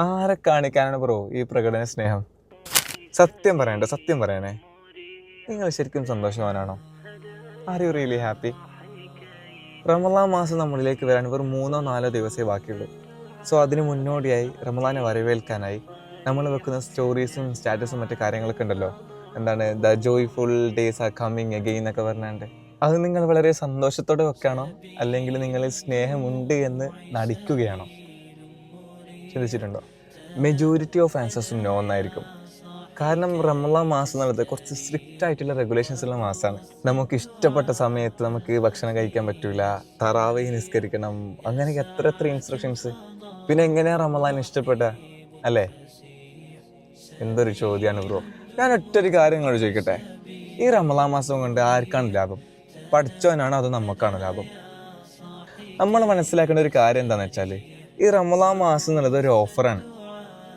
ആരെ കാണിക്കാനാണ് ബ്രോ ഈ പ്രകടന സ്നേഹം? സത്യം പറയണേ, നിങ്ങൾ ശരിക്കും സന്തോഷവാനാണോ? Are you really happy? Ramadan മാസം നമ്മളിലേക്ക് വരാൻ വെറും 3-4 ദിവസമേ ബാക്കിയുള്ളൂ. സോ അതിന് മുന്നോടിയായി റമദാനെ വരവേൽക്കാനായി നമ്മൾ വെക്കുന്ന സ്റ്റോറീസും സ്റ്റാറ്റസും മറ്റു കാര്യങ്ങളൊക്കെ ഉണ്ടല്ലോ. എന്താണ് the joyful days are coming again എന്നൊക്കെ പറഞ്ഞാണ്ട്, അത് നിങ്ങൾ വളരെ സന്തോഷത്തോടെ വെക്കാണോ, അല്ലെങ്കിൽ നിങ്ങൾ സ്നേഹമുണ്ട് എന്ന് നടിക്കുകയാണോ? ചിന്തിച്ചിട്ടുണ്ടോ? മെജോറിറ്റി ഓഫ് ആൻസേഴ്സും നോ എന്നായിരിക്കും. കാരണം റമദാൻ മാസം എന്നുള്ളത് കുറച്ച് സ്ട്രിക്റ്റ് ആയിട്ടുള്ള റെഗുലേഷൻസ് ഉള്ള മാസമാണ്. നമുക്ക് ഇഷ്ടപ്പെട്ട സമയത്ത് നമുക്ക് ഭക്ഷണം കഴിക്കാൻ പറ്റൂല, തറാവീഹ് നിസ്കരിക്കണം, അങ്ങനെയൊക്കെ എത്ര ഇൻസ്ട്രക്ഷൻസ്. പിന്നെ എങ്ങനെയാ റമദാൻ ഇഷ്ടപ്പെട്ട അല്ലേ? എന്തൊരു ചോദ്യമാണ് ബ്രോ. ഞാൻ ഒറ്റൊരു കാര്യം നിങ്ങളോട് ചോദിക്കട്ടെ, ഈ റമദാൻ മാസം കൊണ്ട് ആർക്കാണ് ലാഭം? പഠിച്ചവനാണോ അതോ നമുക്കാണോ ലാഭം? നമ്മൾ മനസ്സിലാക്കേണ്ട ഒരു കാര്യം എന്താണെന്ന് വെച്ചാൽ, ഈ റമദാൻ മാസം എന്നുള്ളത് ഒരു ഓഫറാണ്,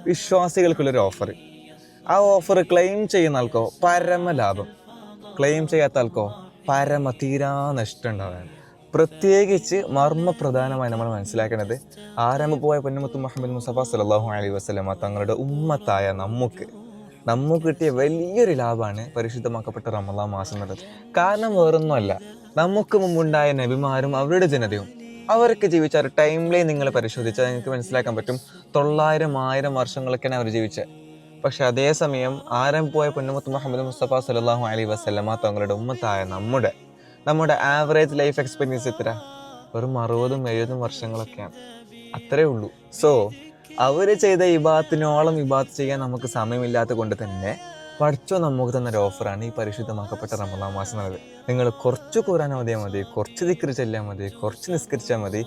വിശ്വാസികൾക്കുള്ളൊരു ഓഫർ. ആ ഓഫർ ക്ലെയിം ചെയ്യുന്ന ആൾക്കോ പരമ ലാഭം, ക്ലെയിം ചെയ്യാത്ത ആൾക്കോ തീരാ നഷ്ടം ഉണ്ടാവുകയാണ്. പ്രത്യേകിച്ച് മർമ്മപ്രധാനമായി നമ്മൾ മനസ്സിലാക്കേണ്ടത്, ആരംഭപ്പോയ പൊന്നുമുത്ത് മുഹമ്മദ് മുസ്തഫ സല്ലല്ലാഹു അലൈഹി വസല്ലമ തങ്ങളുടെ ഉമ്മത്തായ നമുക്ക് കിട്ടിയ വലിയൊരു ലാഭമാണ് പരിശുദ്ധമാക്കപ്പെട്ട റമദാൻ മാസം എന്നുള്ളത്. കാരണം വേറൊന്നുമല്ല, നമുക്ക് മുമ്പുണ്ടായ നബിമാരും അവരുടെ ജനതയും അവരൊക്കെ ജീവിച്ച ഒരു ടൈം ലൈൻ നിങ്ങൾ പരിശോധിച്ചാൽ നിങ്ങൾക്ക് മനസ്സിലാക്കാൻ പറ്റും. 900-1000 വർഷങ്ങളൊക്കെയാണ് അവർ ജീവിച്ചത്. പക്ഷെ അതേസമയം ആരംഭപ്പോയ പൊന്നുമുത്ത് മുഹമ്മദ് മുസ്തഫ സല്ലല്ലാഹു അലൈഹി വസല്ലമ തങ്ങളുടെ ഉമ്മത്തായ നമ്മുടെ ആവറേജ് ലൈഫ് എക്സ്പെക്ടൻസി എത്ര? വെറും 60-70 വർഷങ്ങളൊക്കെയാണ്. അത്രേ ഉള്ളൂ. സോ അവര് ചെയ്ത ഇബാദത്തിനോളം ഇബാദത്ത് ചെയ്യാൻ നമുക്ക് സമയമില്ലാത്ത കൊണ്ട് തന്നെ പഠിച്ചോ നമുക്ക് തന്നൊരു ഓഫറാണ് ഈ പരിശുദ്ധമാക്കപ്പെട്ട റമദാൻ മാസം എന്നുള്ളത്. നിങ്ങൾ കുറച്ച് ഖുർആൻ ഓതിയാൽ മതി, കുറച്ച് ദിക്ർ ചൊല്ലിയാൽ മതി, കുറച്ച് നിസ്കരിച്ചാൽ മതി,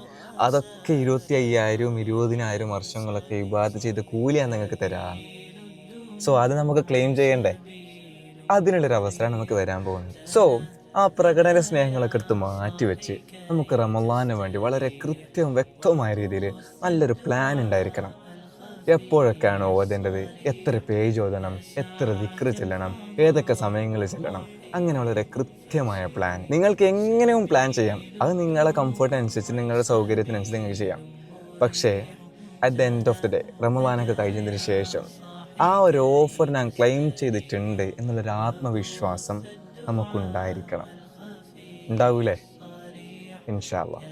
അതൊക്കെ 25,000-20,000 വർഷങ്ങളൊക്കെ ഇബാദത്ത് ചെയ്ത് കൂലിയാണ് നിങ്ങൾക്ക് തരാം. സോ അത് നമുക്ക് ക്ലെയിം ചെയ്യണ്ടേ? അതിനുള്ളൊരു അവസരമാണ് നമുക്ക് വരാൻ പോകുന്നത്. സോ ആ പ്രകടന സ്നേഹങ്ങളൊക്കെ എടുത്ത് മാറ്റിവെച്ച് നമുക്ക് റമദാന് വേണ്ടി വളരെ കൃത്യവും വ്യക്തവുമായ രീതിയിൽ നല്ലൊരു പ്ലാൻ ഉണ്ടായിരിക്കണം. എപ്പോഴൊക്കെയാണ് ഓതേണ്ടത്, എത്ര പേജ് ഓതണം, എത്ര ദിക്ർ ചെല്ലണം, ഏതൊക്കെ സമയങ്ങളിൽ ചെല്ലണം, അങ്ങനെ വളരെ കൃത്യമായ പ്ലാൻ നിങ്ങൾക്ക് എങ്ങനെയും പ്ലാൻ ചെയ്യാം. അത് നിങ്ങളുടെ കംഫർട്ടിനനുസരിച്ച്, നിങ്ങളുടെ സൗകര്യത്തിനനുസരിച്ച് നിങ്ങൾക്ക് ചെയ്യാം. പക്ഷേ at the end of the day, റമദാനൊക്കെ കഴിഞ്ഞതിന് ശേഷം ആ ഒരു ഓഫർ ഞാൻ ക്ലെയിം ചെയ്തിട്ടുണ്ട് എന്നുള്ളൊരു ആത്മവിശ്വാസം നമുക്കുണ്ടായിരിക്കണം. ഉണ്ടാവൂലേ? ഇൻഷാ അല്ലാഹ്.